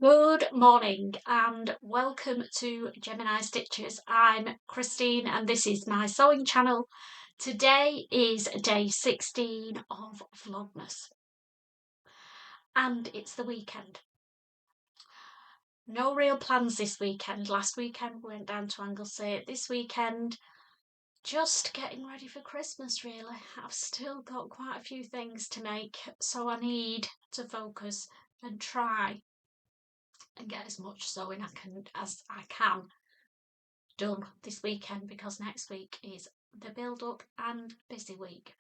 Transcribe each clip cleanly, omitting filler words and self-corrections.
Good morning and welcome to Gemini Stitchers. I'm Christine and this is my sewing channel. Today is day 16 of Vlogmas and it's the weekend. No real plans this weekend. Last weekend we went down to Anglesey. This weekend just getting ready for Christmas really. I've still got quite a few things to make, so I need to focus and try and get as much sewing as I can done this weekend, because next week is the build up and busy week.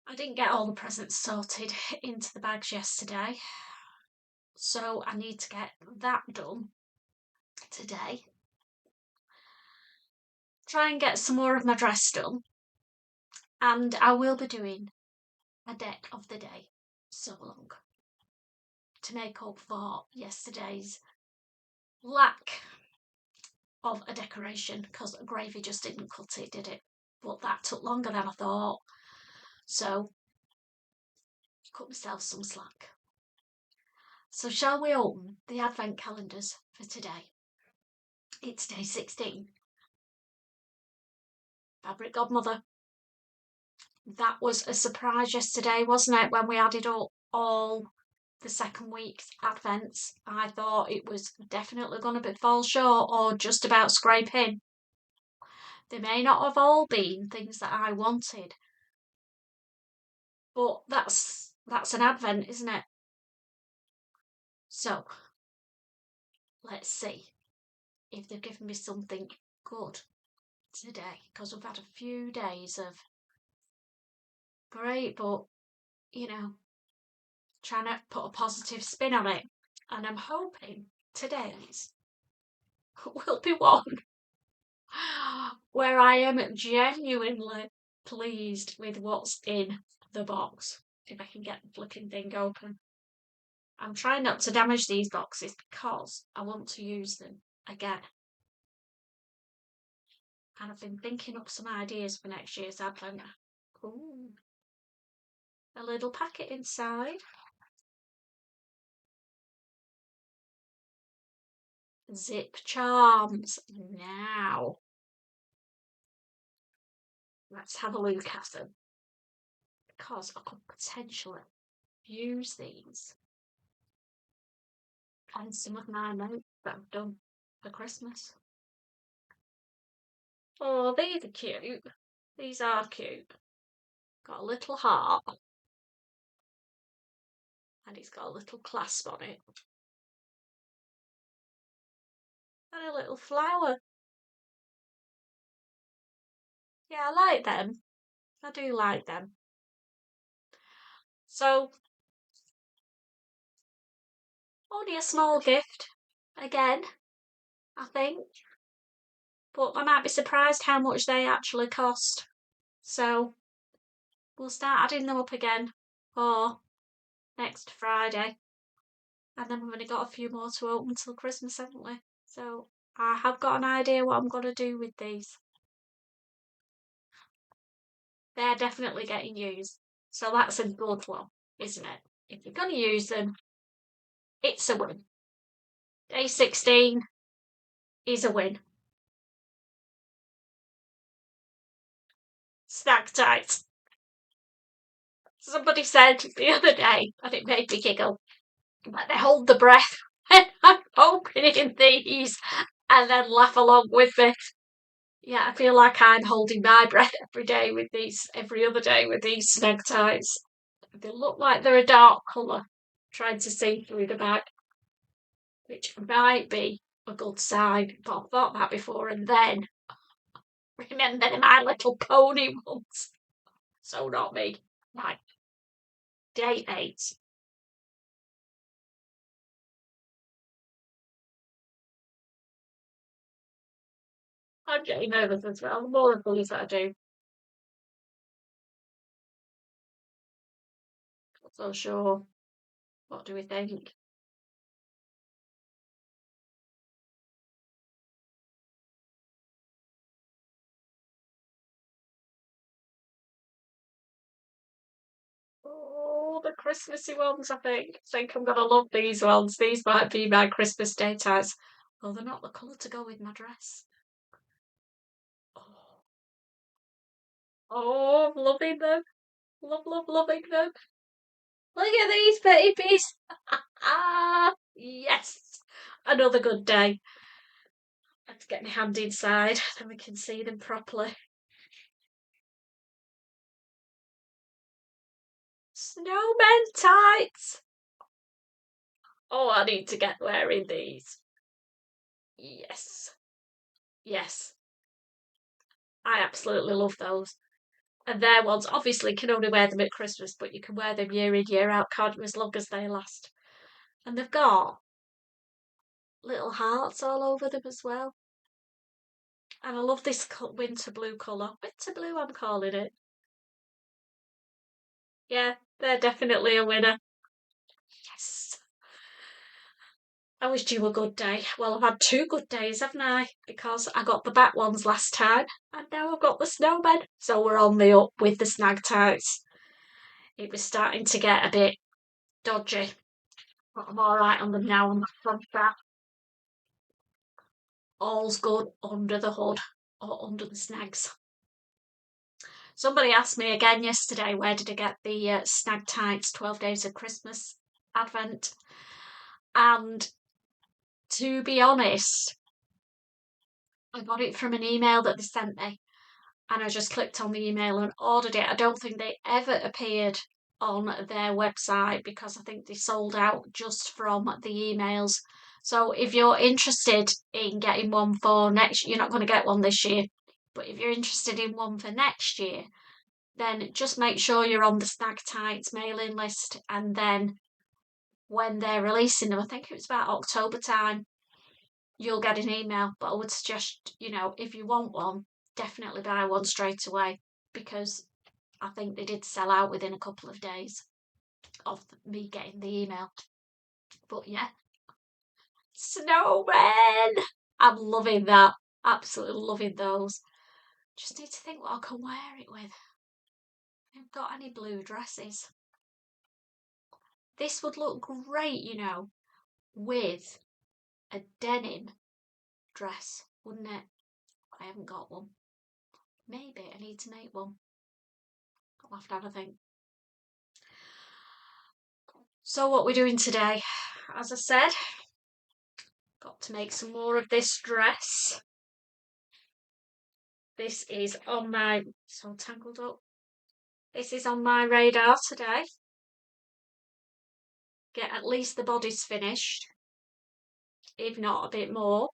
I didn't get all the presents sorted into the bags yesterday, so I need to get that done today. Try and get some more of my dress done, and I will be doing a deck of the day sew along to make up for yesterday's lack of a decoration, because gravy just didn't cut it, did it? But that took longer than I thought, so cut myself some slack. So shall we open the advent calendars for today? It's day 16. Fabric Godmother. That was a surprise yesterday, wasn't it, when we added up all the second week's advents? I thought it was definitely going to fall short or just about scrape in. They may not have all been things that I wanted, but that's an advent, isn't it? So let's see if they've given me something good today, because we've had a few days of great, but you know, trying to put a positive spin on it, and I'm hoping today's will be one where I am genuinely pleased with what's in the box. If I can get the flipping thing open. I'm trying not to damage these boxes because I want to use them again. And I've been thinking up some ideas for next year's advent. Ooh. A little packet inside. Zip charms. Now, let's have a look at them, because I could potentially use these on some of my notes that I've done for Christmas. Oh, these are cute. These are cute. Got a little heart. And it's got a little clasp on it. And a little flower. Yeah, I like them. I do like them. So, only a small gift, again, I think. But I might be surprised how much they actually cost. So, we'll start adding them up again for next Friday. And then we've only got a few more to open till Christmas, haven't we? So, I have got an idea what I'm going to do with these. They're definitely getting used. So that's a good one, isn't it? If you're going to use them, it's a win. Day 16 is a win. Snag tights. Somebody said the other day, and it made me giggle, that they hold the breath when I'm opening these and then laugh along with me. Yeah, I feel like I'm holding my breath every day with these, every other day with these snag tights. They look like they're a dark colour, trying to see through the bag, which might be a good sign, but I've thought that before, and then remember My Little Pony ones. So not me. Right. Day 8. I'm getting nervous as well. The more of these that I do. Not so sure. What do we think? Oh, Oh, the Christmassy ones, I think. I think I'm gonna love these ones. These might be my Christmas day ties. Well, they're not the colour to go with my dress. Oh, oh, I'm loving them. Loving them. Look at these babies. Ah, yes. Another good day. I have to get my hand inside, then we can see them properly. Snowman tights. Oh, I need to get wearing these. Yes. Yes. I absolutely love those. And their ones, obviously, you can only wear them at Christmas, but you can wear them year in, year out, can't you, as long as they last. And they've got little hearts all over them as well. And I love this winter blue colour. Winter blue, I'm calling it. Yeah, they're definitely a winner. Yes. I wished you a good day. Well, I've had two good days, haven't I? Because I got the back ones last time, and now I've got the snowmen. So we're on the up with the snag tights. It was starting to get a bit dodgy, but I'm all right on them now on the front back. All's good under the hood or under the snags. Somebody asked me again yesterday, where did I get the snag tights 12 days of Christmas Advent? And to be honest, I got it from an email that they sent me, and I just clicked on the email and ordered it. I don't think they ever appeared on their website because I think they sold out just from the emails. So if you're interested in getting one for next, you're not going to get one this year, but if you're interested in one for next year, then just make sure you're on the Snag Tights mailing list, and then when they're releasing them, I think it was about October time, you'll get an email. But I would suggest, if you want one, definitely buy one straight away, because I think they did sell out within a couple of days of me getting the email. But yeah, snowmen! I'm loving that. Absolutely loving those. Just need to think what I can wear it with. I haven't got any blue dresses. This would look great, with a denim dress, wouldn't it? I haven't got one. Maybe I need to make one. I'll have to have a think. So what we're doing today, as I said, got to make some more of this dress. This is on my, so tangled up. This is on my radar today. Get at least the bodice finished, if not a bit more,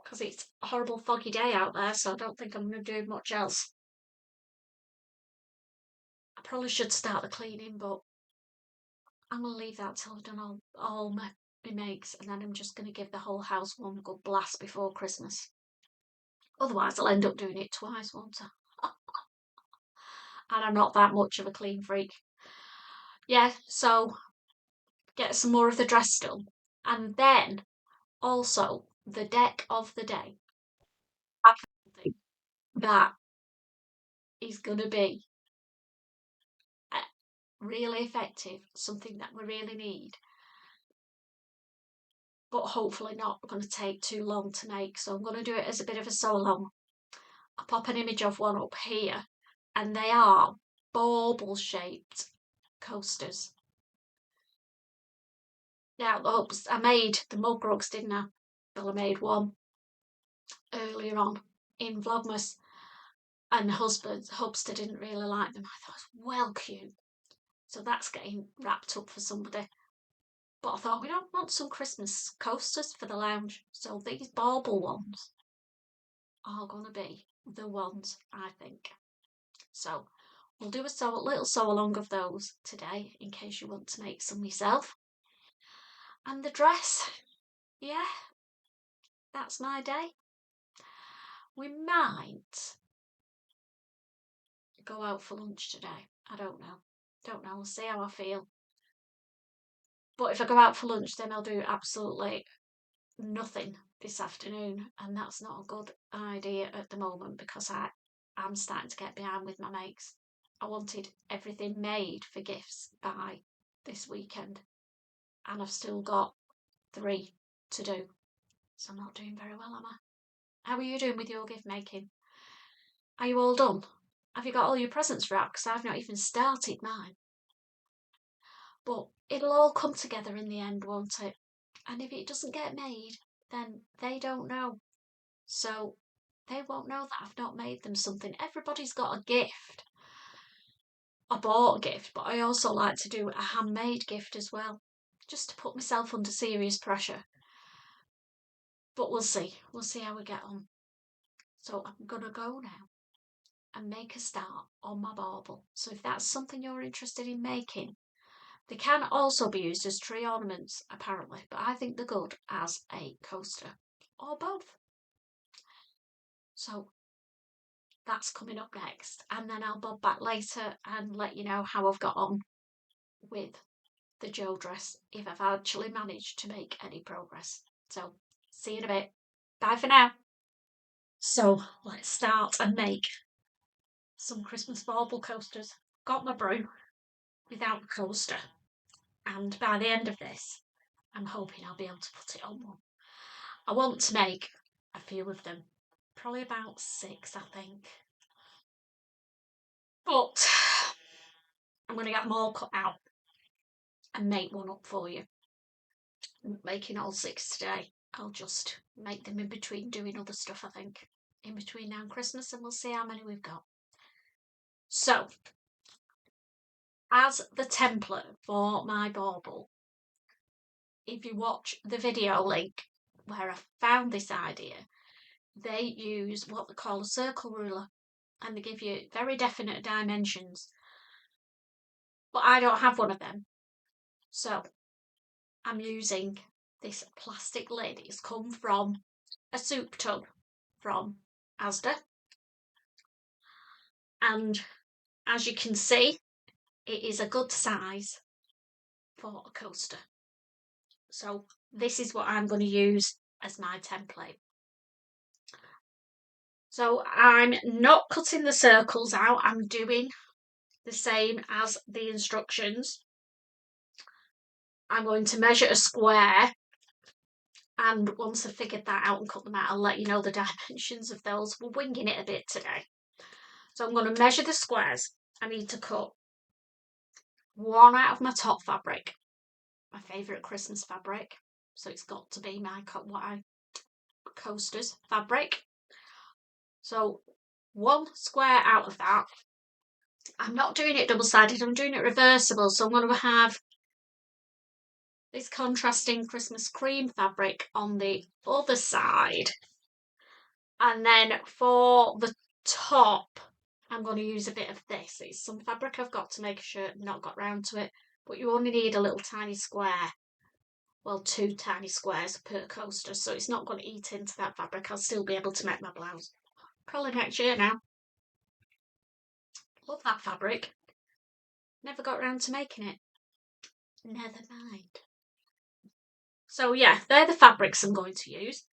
because it's a horrible foggy day out there, so I don't think I'm going to do much else. I probably should start the cleaning, but I'm going to leave that till I've done all my makes, and then I'm just going to give the whole house one good blast before Christmas. Otherwise, I'll end up doing it twice, won't I? And I'm not that much of a clean freak. Yeah, so get some more of the dress done. And then also the deck of the day. I think that is going to be really effective, something that we really need, but hopefully not going to take too long to make. So I'm going to do it as a bit of a sew-along. I'll pop an image of one up here, and they are bauble shaped coasters. Now, I made the mug rugs, didn't I? Well, I made one earlier on in Vlogmas, and Hubster didn't really like them. I thought it was well cute. So that's getting wrapped up for somebody. But I thought we don't want some Christmas coasters for the lounge. So these bauble ones are going to be the ones, I think. So we'll do a little sew along of those today in case you want to make some yourself. And the dress, yeah, that's my day. We might go out for lunch today. I don't know. We'll see how I feel. But if I go out for lunch, then I'll do absolutely nothing this afternoon, and that's not a good idea at the moment because I'm starting to get behind with my makes. I wanted everything made for gifts by this weekend, and I've still got 3 to do. So I'm not doing very well, am I? How are you doing with your gift making? Are you all done? Have you got all your presents wrapped? Because I've not even started mine. But it'll all come together in the end, won't it? And if it doesn't get made, then they don't know. So they won't know that I've not made them something. Everybody's got a gift. I bought a gift, but I also like to do a handmade gift as well, just to put myself under serious pressure. But we'll see. We'll see how we get on. So I'm going to go now and make a start on my bauble. So if that's something you're interested in making, they can also be used as tree ornaments, apparently, but I think they're good as a coaster, or both. So that's coming up next, and then I'll bob back later and let you know how I've got on with the Joe dress, if I've actually managed to make any progress. So see you in a bit. Bye for now. So let's start and make some Christmas bauble coasters. Got my broom without the coaster, and by the end of this I'm hoping I'll be able to put it on one. I want to make a few of them, probably about 6 I think, but I'm going to get them all cut out and make one up for you. I'm not making all 6 today. I'll just make them in between doing other stuff, I think, in between now and Christmas, and we'll see how many we've got. So, as the template for my bauble, if you watch the video link where I found this idea, they use what they call a circle ruler, and they give you very definite dimensions. But I don't have one of them, so I'm using this plastic lid. It's come from a soup tub from Asda, and as you can see, it is a good size for a coaster. So this is what I'm going to use as my template. So I'm not cutting the circles out, I'm doing the same as the instructions. I'm going to measure a square, and once I've figured that out and cut them out, I'll let you know the dimensions of those. We're winging it a bit today. So I'm going to measure the squares. I need to cut 1 out of my top fabric, my favourite Christmas fabric. So it's got to be my coasters fabric. So 1 square out of that. I'm not doing it double-sided, I'm doing it reversible. So I'm going to have this contrasting Christmas cream fabric on the other side. And then for the top, I'm going to use a bit of this. It's some fabric I've got to make a shirt and not got round to it. But you only need a little tiny square. Well, 2 tiny squares per coaster. So it's not going to eat into that fabric. I'll still be able to make my blouse. Probably next year now. Love that fabric. Never got round to making it. Never mind. So yeah, they're the fabrics I'm going to use.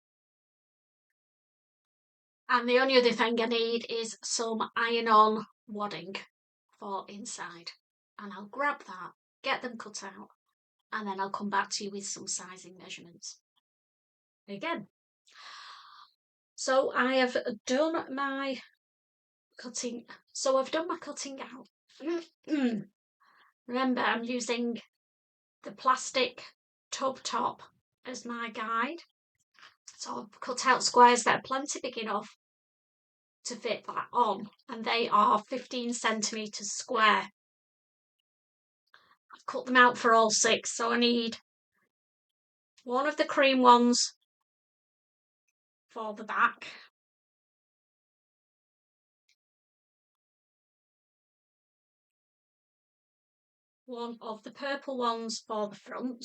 And the only other thing I need is some iron-on wadding for inside. And I'll grab that, get them cut out, and then I'll come back to you with some sizing measurements. Again. So I have done my cutting. So I've done my cutting out. Remember, I'm using the plastic tub top as my guide. So I've cut out squares that are plenty big enough to fit that on, and they are 15 centimetres square. I've cut them out for all 6, so I need 1 of the cream ones for the back, 1 of the purple ones for the front.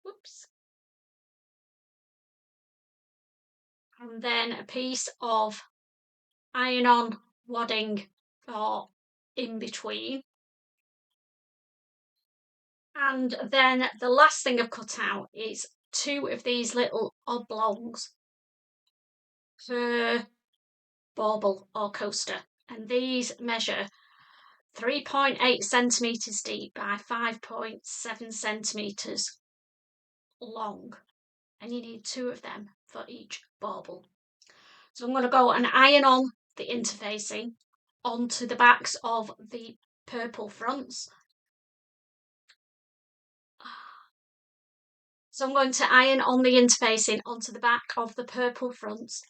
Whoops. And then a piece of iron-on wadding for in between. And then the last thing I've cut out is 2 of these little oblongs per bauble or coaster. And these measure 3.8 centimetres deep by 5.7 centimetres long, and you need 2 of them for each bauble. So I'm going to go and iron on the interfacing onto the backs of the purple fronts. So I'm going to iron on the interfacing onto the back of the purple fronts,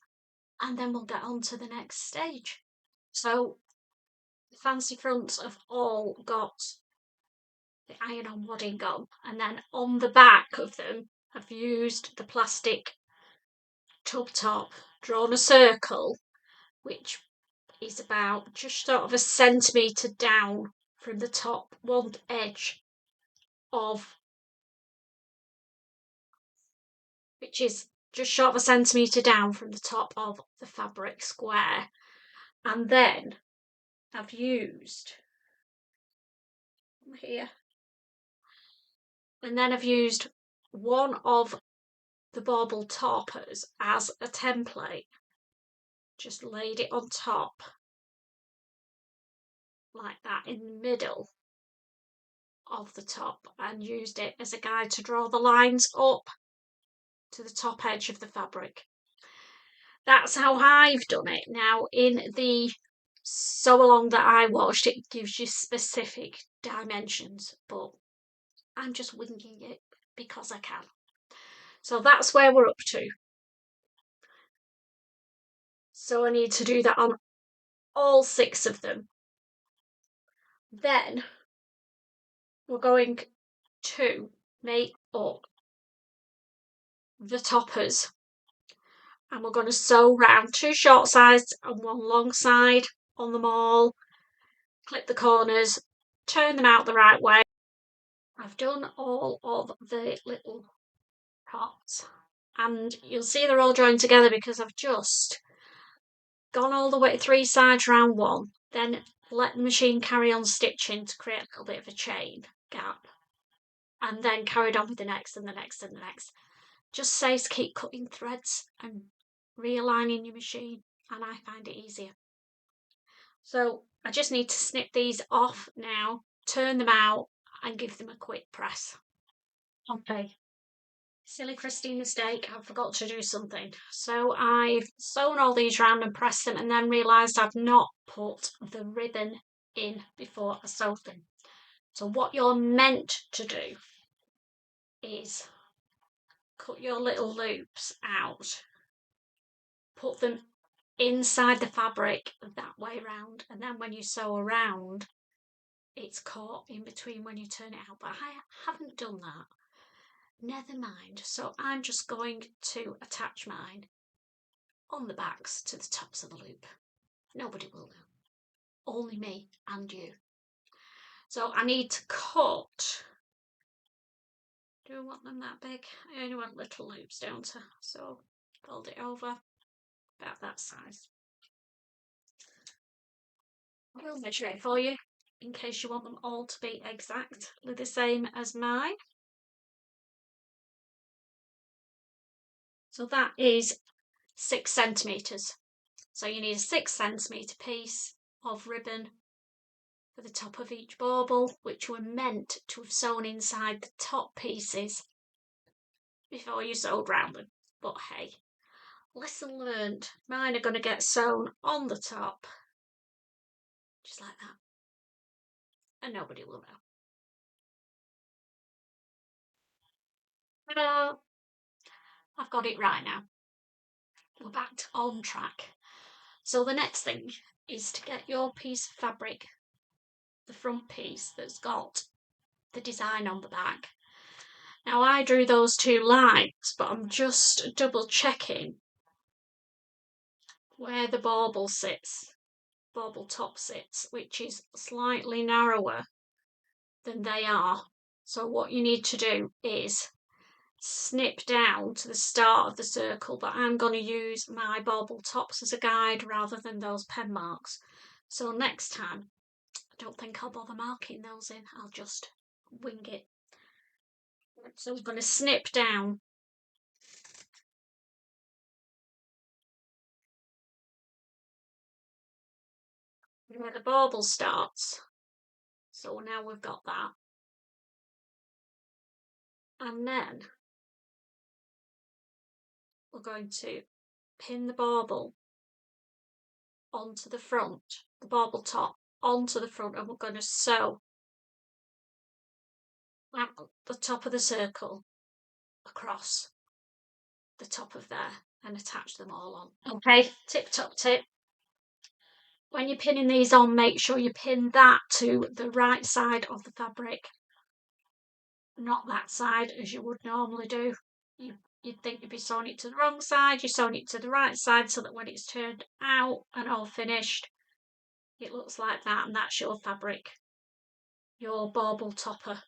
and then we'll get on to the next stage. So the fancy fronts have all got the iron-on wadding on, and then on the back of them I've used the plastic tub top, drawn a circle which is about just sort of a centimetre down from the top one edge of, which is just short of a centimetre down from the top of the fabric square. And then I've used here, and then I've used one of the bauble toppers as a template, just laid it on top like that in the middle of the top, and used it as a guide to draw the lines up to the top edge of the fabric. That's how I've done it. Now in the sew along that I watched, it gives you specific dimensions, but I'm just winging it because I can. So that's where we're up to. So I need to do that on all 6 of them. Then we're going to make up the toppers, and we're going to sew round 2 short sides and 1 long side on them all, clip the corners, turn them out the right way. I've done all of the little parts, and you'll see they're all joined together because I've just gone all the way 3 sides round one, then let the machine carry on stitching to create a little bit of a chain gap, and then carried on with the next and the next and the next. Just says keep cutting threads and realigning your machine, and I find it easier. So I just need to snip these off now, turn them out and give them a quick press. Okay, silly Christine mistake, I forgot to do something. So I've sewn all these round and pressed them, and then realised I've not put the ribbon in before I sewed them. So what you're meant to do is cut your little loops out, put them inside the fabric that way round, and then when you sew around, it's caught in between when you turn it out. But I haven't done that. Never mind. So I'm just going to attach mine on the backs to the tops of the loop. Nobody will know. Only me and you. So I need to cut. Do I want them that big? I only want little loops, don't I? So fold it over about that size. I will measure it for you in case you want them all to be exactly the same as mine. So that is 6 centimetres. So you need a 6 centimetre piece of ribbon for the top of each bauble, which were meant to have sewn inside the top pieces before you sewed round them. But hey, lesson learned. Mine are going to get sewn on the top, just like that, and nobody will know. Ta-da! I've got it right now. We're back on track. So the next thing is to get your piece of fabric, the front piece that's got the design on the back. Now I drew those 2 lines, but I'm just double checking where the bauble sits, bauble top sits, which is slightly narrower than they are. So what you need to do is snip down to the start of the circle, but I'm going to use my bauble tops as a guide rather than those pen marks. So next time, I don't think I'll bother marking those in, I'll just wing it. So I'm going to snip down where the bauble starts, So now we've got that. And then we're going to pin the bauble onto the front, the bauble top onto the front, and we're going to sew at the top of the circle across the top of there and attach them all on. Okay, top tip. When you're pinning these on, make sure you pin that to the right side of the fabric, not that side as you would normally do. You'd think you'd be sewing it to the wrong side, you're sewing it to the right side so that when it's turned out and all finished, it looks like that, and that's your fabric, your bauble topper.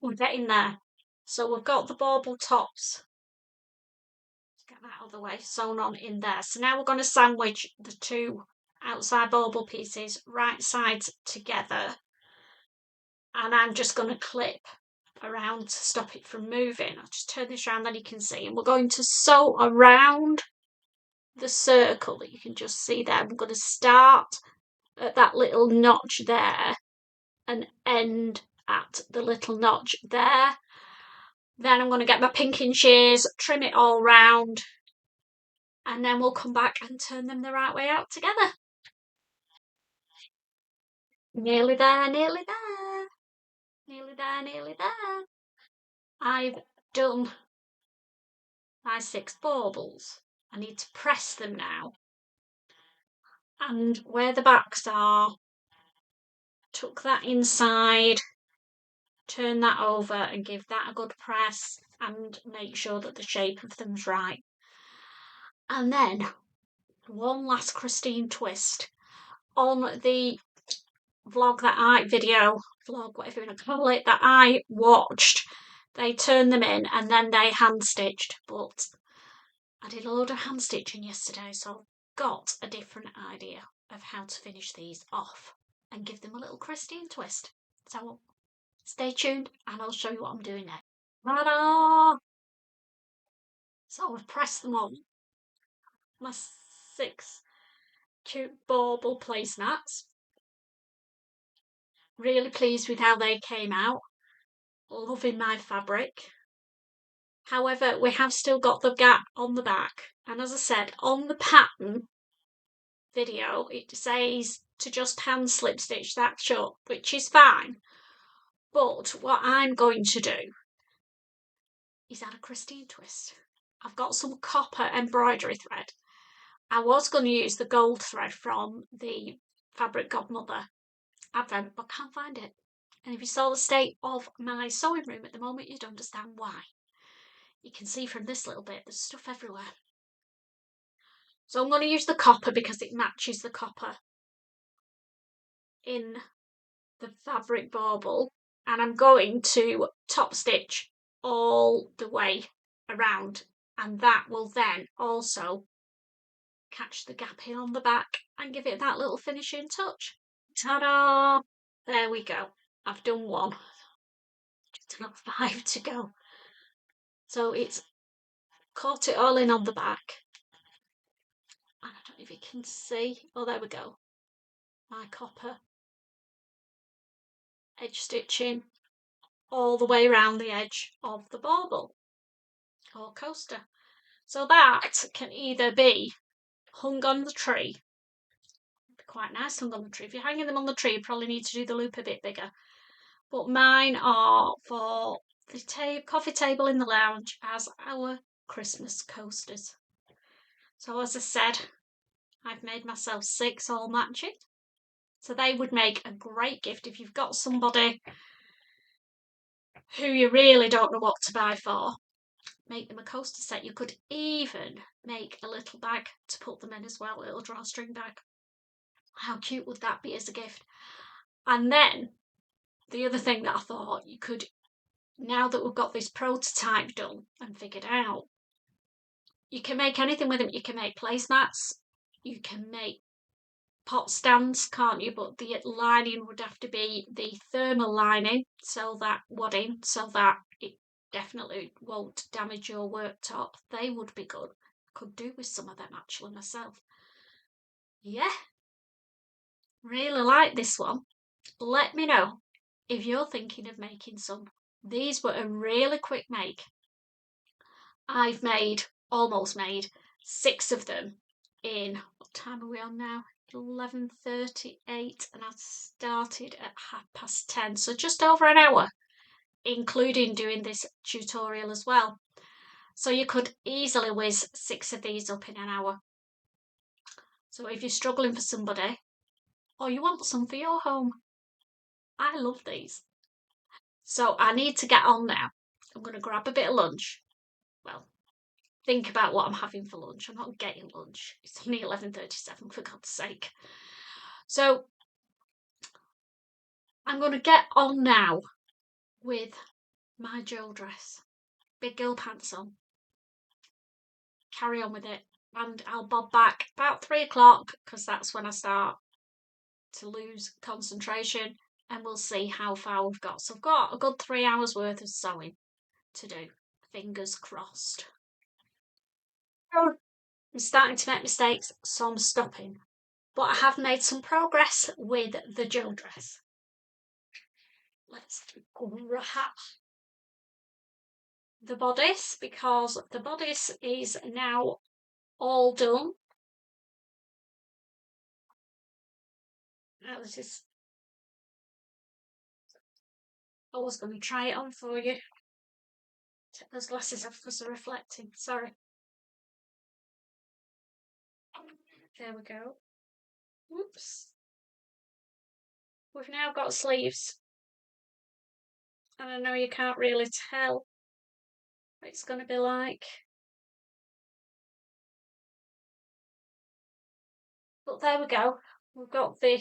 We're getting there. So we've got the bauble tops, let's get that out of the way, sewn on in there. So now we're going to sandwich the two outside bauble pieces right sides together, and I'm just going to clip around to stop it from moving. I'll just turn this around, then you can see, and we're going to sew around the circle that you can just see there. I'm going to start at that little notch there and end at the little notch there. Then I'm going to get my pinking shears, trim it all round, and then we'll come back and turn them the right way out together. Nearly there, nearly there. Nearly there, nearly there. I've done my 6 baubles. I need to press them now. And where the backs are, tuck that inside, turn that over and give that a good press and make sure that the shape of them's right. And then one last Christine twist. On the vlog, whatever you want to call it, that I watched, they turned them in and then they hand stitched, but I did a load of hand stitching yesterday, so I've got a different idea of how to finish these off and give them a little Christine twist. So stay tuned and I'll show you what I'm doing next. Ta-da! So I've pressed them on. My 6 cute bauble placemats. Really pleased with how they came out. Loving my fabric. However, we have still got the gap on the back. And as I said, on the pattern video, it says to just hand slip stitch that shut, which is fine. But what I'm going to do is add a Christine twist. I've got some copper embroidery thread. I was going to use the gold thread from the Fabric Godmother advent, but can't find it. And if you saw the state of my sewing room at the moment, you'd understand why. You can see from this little bit, there's stuff everywhere. So I'm going to use the copper because it matches the copper in the fabric bauble, and I'm going to top stitch all the way around, and that will then also catch the gap in on the back and give it that little finishing touch. Ta-da! There we go. I've done one. Just another 5 to go. So it's caught it all in on the back. And I don't know if you can see. Oh, there we go. My copper edge stitching all the way around the edge of the bauble or coaster. So that can either be hung on the tree. It'd be quite nice hung on the tree. If you're hanging them on the tree, you probably need to do the loop a bit bigger. But mine are for the coffee table in the lounge as our Christmas coasters. So as I said, I've made myself 6 all matching. So they would make a great gift if you've got somebody who you really don't know what to buy for. Make them a coaster set. You could even make a little bag to put them in as well, a little drawstring bag. How cute would that be as a gift? And then the other thing that I thought you could, now that we've got this prototype done and figured out, you can make anything with them. You can make placemats, you can make pot stands, can't you? But the lining would have to be the thermal lining, so that wadding, so that it definitely won't damage your worktop. They would be good. Could do with some of them actually myself. Yeah, really like this one. let me know if you're thinking of making some. These were a really quick make. I've almost made 6 of them in, what time are we on now? 11:38, and I started at 10:30, so just over an hour, including doing this tutorial as well. So you could easily whiz 6 of these up in an hour. So if you're struggling for somebody, or you want some for your home, I love these. So I need to get on now. I'm going to grab a bit of lunch. Well, think about what I'm having for lunch. I'm not getting lunch. It's only 11:37, for God's sake. So I'm going to get on now with my Joe dress. Big girl pants on. Carry on with it. And I'll bob back about 3 o'clock, because that's when I start to lose concentration, and we'll see how far we've got. So I've got a good 3 hours worth of sewing to do. Fingers crossed. I'm starting to make mistakes, so I'm stopping. But I have made some progress with the Joe dress. Let's grab the bodice, because the bodice is now all done. Now this is, I was going to try it on for you. Take those glasses off because they're reflecting. Sorry. There we go. Oops. We've now got sleeves. And I know you can't really tell what it's going to be like. But there we go. We've got the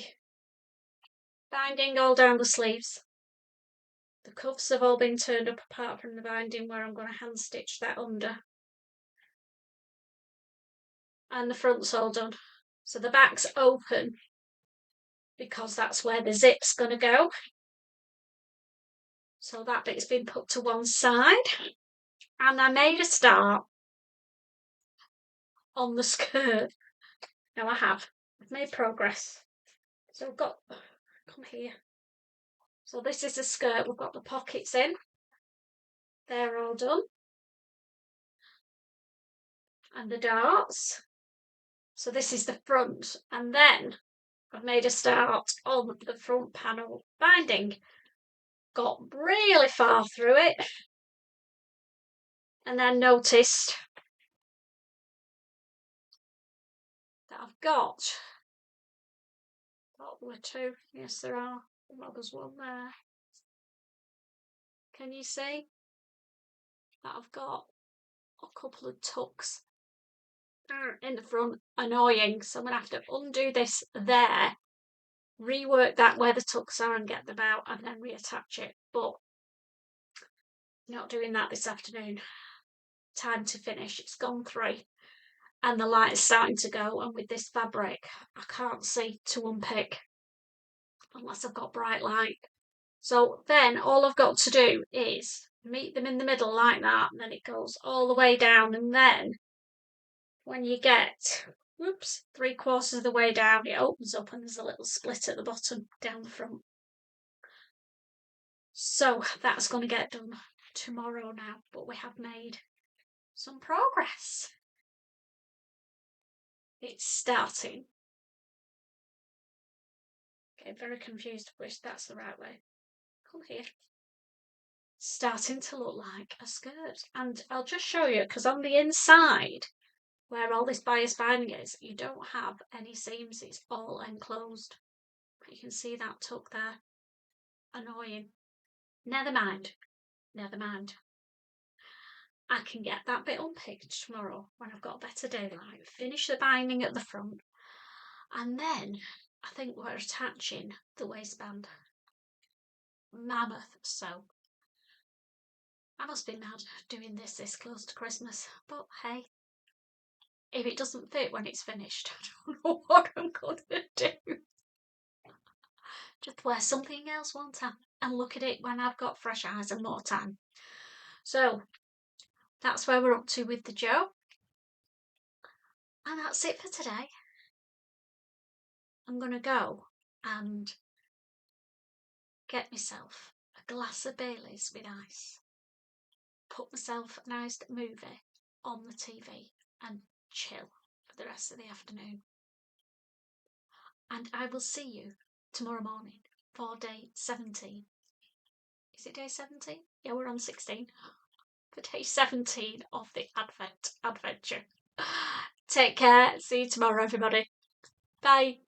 binding all down the sleeves. The cuffs have all been turned up apart from the binding, where I'm going to hand stitch that under. And the front's all done. So the back's open, because that's where the zip's going to go. So that bit's been put to one side. And I made a start on the skirt. Now I've made progress. So I've got, come here. So this is the skirt. We've got the pockets in. They're all done. And the darts. So this is the front. And then I've made a start on the front panel binding. Got really far through it. And then noticed that I've got, thought there were 2. Yes, there are. Well, there's one there. Can you see that I've got a couple of tucks in the front? Annoying. So I'm going to have to undo this there, rework that where the tucks are and get them out, and then reattach it. But not doing that this afternoon. Time to finish. It's gone 3. And the light is starting to go, and with this fabric I can't see to unpick unless I've got bright light. So then all I've got to do is meet them in the middle like that, and then it goes all the way down, and then when you get 3/4 of the way down, it opens up and there's a little split at the bottom down the front. So that's going to get done tomorrow now, but we have made some progress. It's starting. Getting very confused which that's the right way. Come here. Starting to look like a skirt. And I'll just show you, because on the inside, where all this bias binding is, you don't have any seams. It's all enclosed. You can see that tuck there. Annoying. Never mind. Never mind. I can get that bit unpicked tomorrow when I've got better daylight. Finish the binding at the front. And then I think we're attaching the waistband. Mammoth sew. I must be mad doing this close to Christmas. But hey, if it doesn't fit when it's finished, I don't know what I'm going to do. Just wear something else one time and look at it when I've got fresh eyes and more time. So that's where we're up to with the Joe. And that's it for today. I'm going to go and get myself a glass of Baileys with ice, put myself a nice movie on the TV and chill for the rest of the afternoon. And I will see you tomorrow morning for day 17. Is it day 17? Yeah, we're on 16. For day 17 of the Advent adventure. Take care. See you tomorrow, everybody. Bye.